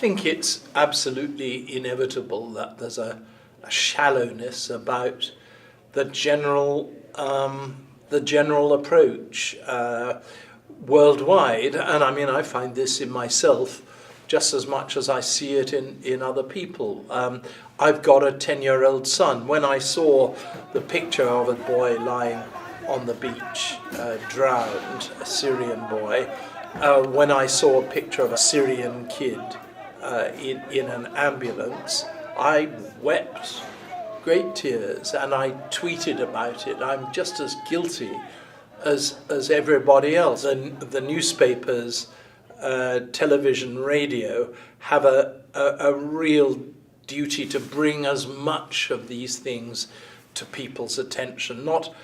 think it's absolutely inevitable that there's a shallowness about the general approach worldwide, and I mean I find this in myself just as much as I see it in other people. I've got a 10-year-old son. When I saw the picture of a boy lying on the beach, drowned, a Syrian boy, when I saw a picture of a Syrian kid in an ambulance, I wept great tears and I tweeted about it. I'm just as guilty as everybody else. And the newspapers, television, radio have a real duty to bring as much of these things to people's attention, not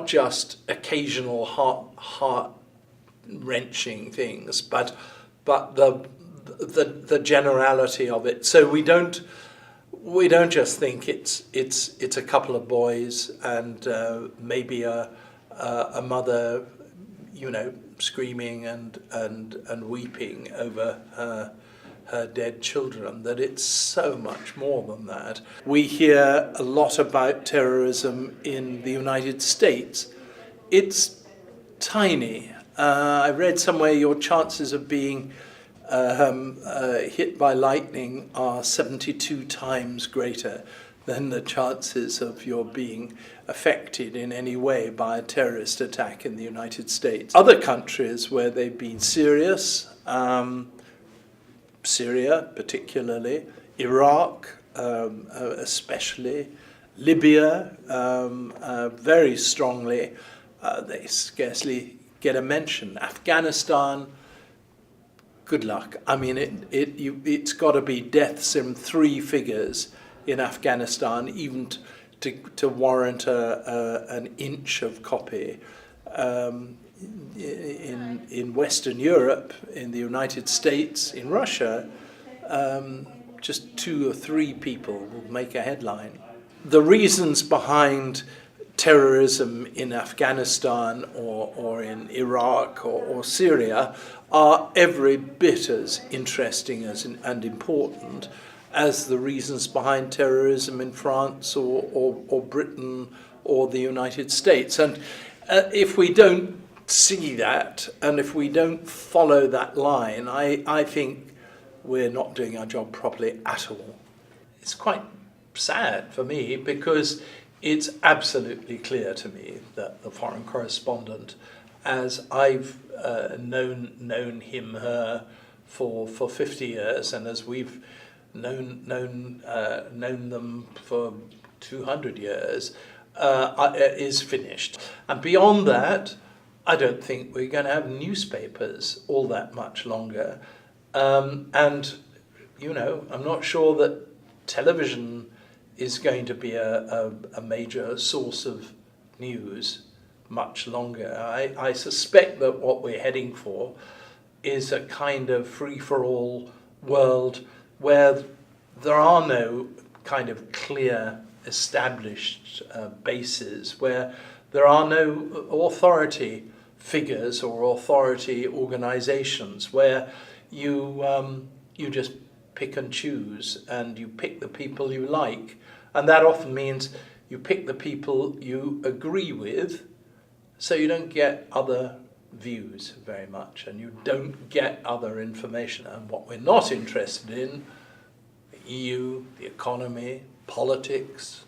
just occasional heart-wrenching things, but the generality of it. So we don't just think it's a couple of boys and maybe a mother, screaming and weeping over her dead children, that it's so much more than that. We hear a lot about terrorism in the United States. It's tiny. I read somewhere your chances of being hit by lightning are 72 times greater than the chances of your being affected in any way by a terrorist attack in the United States. Other countries where they've been serious, Syria particularly, Iraq especially, Libya very strongly, they scarcely get a mention. Afghanistan, good luck. I mean, it's got to be deaths in 3 figures in Afghanistan, even to warrant an inch of copy. In Western Europe, in the United States, in Russia, just 2 or 3 people will make a headline. The reasons behind terrorism in Afghanistan or in Iraq or Syria are every bit as interesting and important as the reasons behind terrorism in France or Britain or the United States. And if we don't see that, and if we don't follow that line, I think we're not doing our job properly at all. It's quite sad for me because it's absolutely clear to me that the foreign correspondent, as I've known him, her for 50 years, and as we've known them for 200 years, is finished. And beyond that, I don't think we're going to have newspapers all that much longer. And, I'm not sure that television is going to be a major source of news much longer. I suspect that what we're heading for is a kind of free-for-all world where there are no kind of clear established bases, where there are no authority figures or authority organizations, where you just pick and choose and you pick the people you like. And that often means you pick the people you agree with, so you don't get other views very much and you don't get other information. And what we're not interested in, the EU, the economy, politics,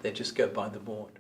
they just go by the board.